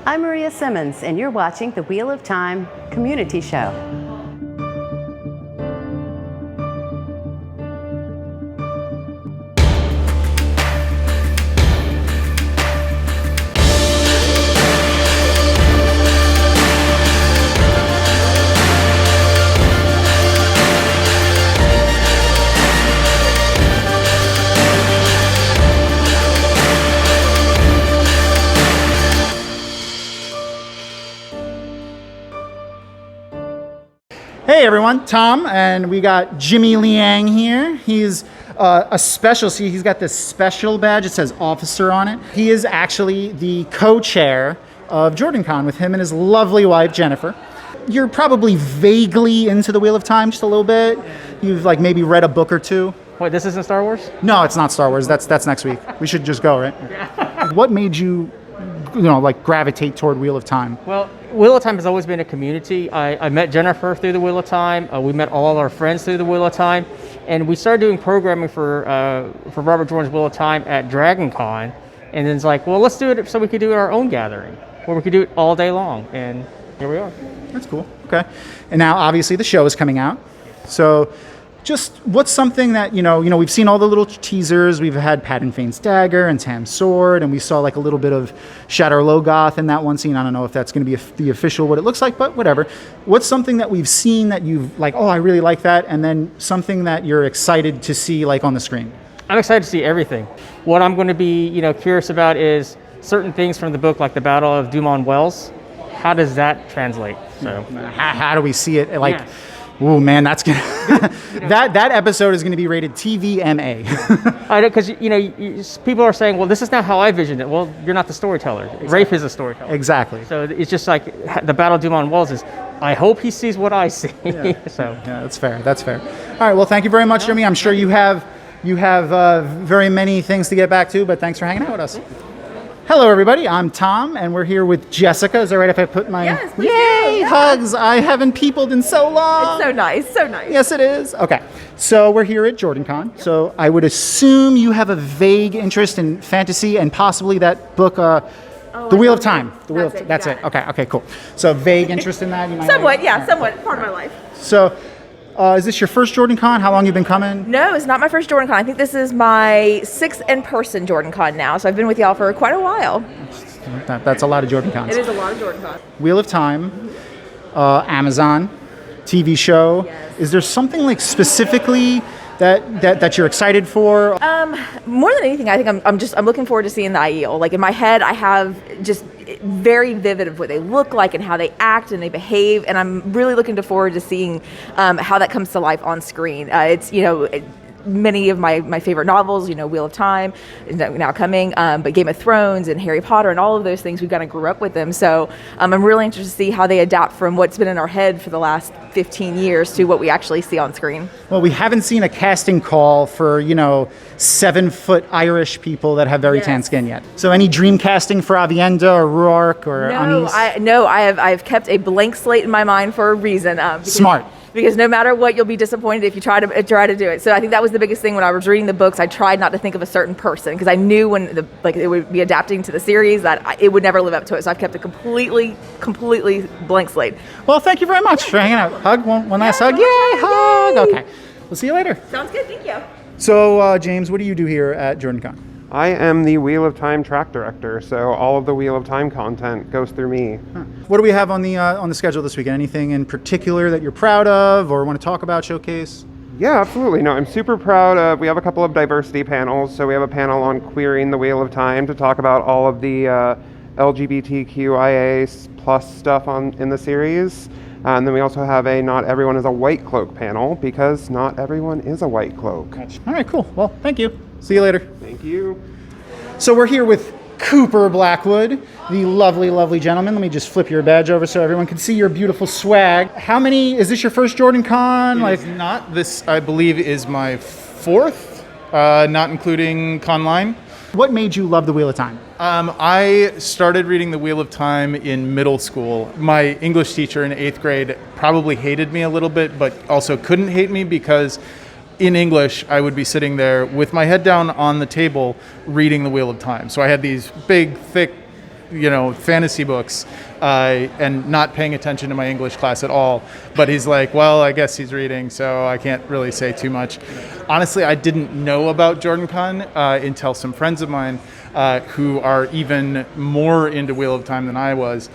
I'm Maria Simmons, and you're watching the Wheel of Time Community Show. Hey everyone, Tom, and we got Jimmy Liang here. He's a special, see he's got this special badge, it says officer on it. He is actually the co-chair of JordanCon with him and his lovely wife, Jennifer. You're probably vaguely into the Wheel of Time, just a little bit. You've like maybe read a book or two. Wait, this isn't Star Wars? No, it's not Star Wars, that's next week. We should just go, right? What made you like gravitate toward Wheel of Time? Well, Wheel of Time has always been a community. I met Jennifer through the Wheel of Time. We met all our friends through the Wheel of Time. And we started doing programming for Robert Jordan's Wheel of Time at DragonCon. And then it's like, well, let's do it so we could do our own gathering, where we could do it all day long. And here we are. That's cool. Okay. And now, obviously, the show is coming out. So just what's something that, we've seen all the little teasers. We've had Padden Fane's dagger and Tam's sword, and we saw like a little bit of Shadar Logoth in that one scene. I don't know if that's going to be the official, what it looks like, but whatever. What's something that we've seen that you've like, oh, I really like that, and then something that you're excited to see like on the screen? I'm excited to see everything. What I'm going to be, curious about is certain things from the book, like the Battle of Dumont Wells. How does that translate? So how do we see it? Like, yeah. Oh man, that's gonna that episode is gonna be rated TVMA. I know, because people are saying, well, this is not how I visioned it. Well, you're not the storyteller. Exactly. Rafe is a storyteller. Exactly. So it's just like the Battle of Dumont Wells is. I hope he sees what I see. Yeah. So yeah, that's fair. That's fair. All right. Well, thank you very much, Jimmy. I'm sure you have very many things to get back to, but thanks for hanging out with us. Hello, everybody. I'm Tom, and we're here with Jessica. Is it right if I put my... Yes, please Yay! do. Hugs! I haven't peopled in so long. It's so nice, so nice. Yes, it is. Okay. So we're here at JordanCon. So I would assume you have a vague interest in fantasy and possibly that book, The Wheel of Time. That's it. Okay, cool. So vague interest in that? You might Somewhat, yeah, somewhat. Part of my life. So... is this your first JordanCon? How long you been coming? No, it's not my first JordanCon. I think this is my 6th in-person JordanCon now, so I've been with y'all for quite a while. That's a lot of JordanCons. It is a lot of JordanCon. Wheel of Time, Amazon, TV show. Yes. Is there something like specifically that you're excited for? More than anything, I think I'm looking forward to seeing the Aiel. Like in my head, I have just very vivid of what they look like and how they act and they behave, and I'm really looking forward to seeing how that comes to life on screen. It's many of my favorite novels, Wheel of Time is now coming, but Game of Thrones and Harry Potter and all of those things, we kind of grew up with them. So I'm really interested to see how they adapt from what's been in our head for the last 15 years to what we actually see on screen. Well, we haven't seen a casting call for, 7-foot Irish people that have very tan skin yet. So any dream casting for Avienda or Ruark or Anis? I've kept a blank slate in my mind for a reason. Smart. Because no matter what, you'll be disappointed if you try to do it. So I think that was the biggest thing when I was reading the books. I tried not to think of a certain person because I knew when it would be adapting to the series that it would never live up to it. So I've kept a completely blank slate. Well, thank you very much for hanging out. Hug, one last hug. Yay, hug. Okay. We'll see you later. Sounds good. Thank you. So, James, what do you do here at JordanCon? I am the Wheel of Time track director, so all of the Wheel of Time content goes through me. What do we have on the schedule this weekend? Anything in particular that you're proud of or want to talk about, showcase? Yeah, absolutely. No, I'm super proud. We have a couple of diversity panels. So we have a panel on queering the Wheel of Time to talk about all of the LGBTQIA plus stuff in the series. And then we also have a Not Everyone is a White Cloak panel, because not everyone is a white cloak. All right, cool. Well, thank you. See you later. Thank you. So we're here with Cooper Blackwood, the lovely, lovely gentleman. Let me just flip your badge over so everyone can see your beautiful swag. Is this your first JordanCon? It is not. This, I believe, is my 4th, not including Conline. What made you love the Wheel of Time? I started reading The Wheel of Time in middle school. My English teacher in 8th grade probably hated me a little bit, but also couldn't hate me because in English, I would be sitting there with my head down on the table reading The Wheel of Time. So I had these big, thick, fantasy books and not paying attention to my English class at all. But he's like, well, I guess he's reading, so I can't really say too much. Honestly, I didn't know about JordanCon until some friends of mine who are even more into Wheel of Time than I was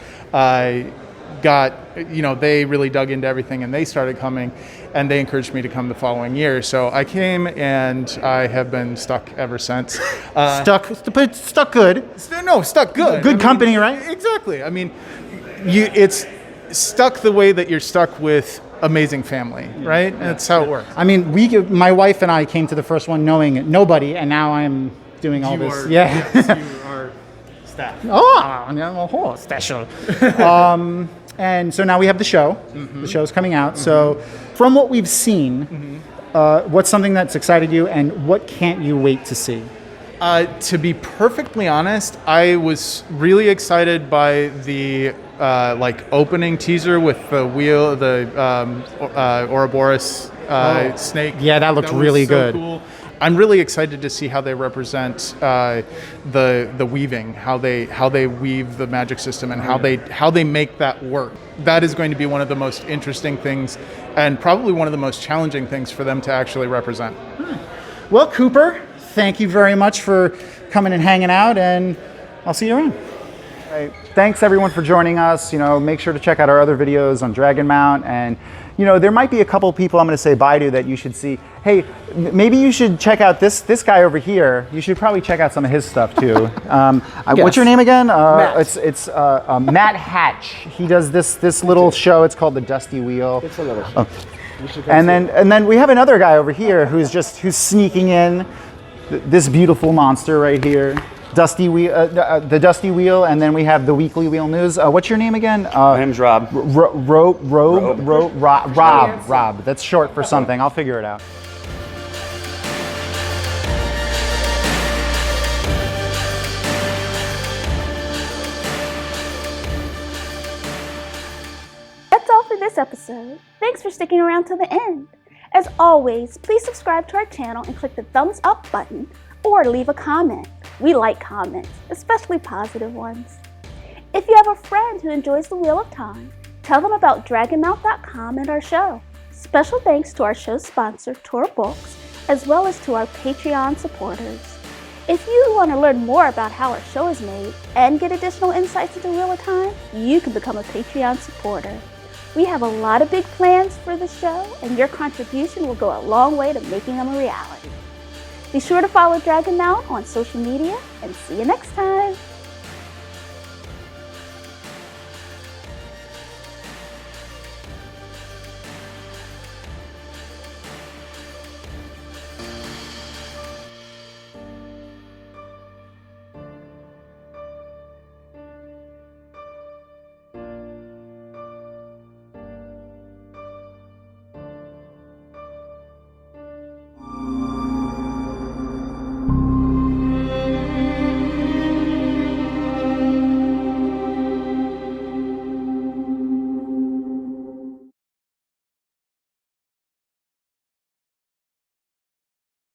they really dug into everything and they started coming, and they encouraged me to come the following year. So I came, and I have been stuck ever since. Stuck good. No, stuck good. Good company, right? Exactly. I mean, it's stuck the way that you're stuck with amazing family, right? That's how it works. I mean, my wife and I came to the first one knowing nobody, and now I'm doing all this. Yes, you are staff. Special. And so now we have the show. The show's coming out. So from what we've seen, what's something that's excited you, and what can't you wait to see? To be perfectly honest, I was really excited by the opening teaser with the wheel, the Ouroboros snake. Yeah, that looked really good. Cool. I'm really excited to see how they represent the weaving, how they weave the magic system, and how they make that work. That is going to be one of the most interesting things, and probably one of the most challenging things for them to actually represent. Well, Cooper, thank you very much for coming and hanging out, and I'll see you around. Right. Thanks everyone for joining us. Make sure to check out our other videos on Dragonmount, and there might be a couple people I'm going to say bye to that you should see. Hey, maybe you should check out this guy over here. You should probably check out some of his stuff too. What's your name again? Matt. It's Matt Hatch. He does this little show. It's called The Dusty Wheel. It's a little show. And then we have another guy over here who's sneaking in. This beautiful monster right here. Dusty Wheel, the Dusty Wheel, and then we have the Weekly Wheel News. What's your name again? My name's Rob. Rob. That's short for something. I'll figure it out. That's all for this episode. Thanks for sticking around till the end. As always, please subscribe to our channel and click the thumbs up button, or leave a comment. We like comments, especially positive ones. If you have a friend who enjoys the Wheel of Time, tell them about Dragonmount.com and our show. Special thanks to our show sponsor, Tor Books, as well as to our Patreon supporters. If you want to learn more about how our show is made and get additional insights into Wheel of Time, you can become a Patreon supporter. We have a lot of big plans for the show, and your contribution will go a long way to making them a reality. Be sure to follow Dragonmount on social media, and see you next time.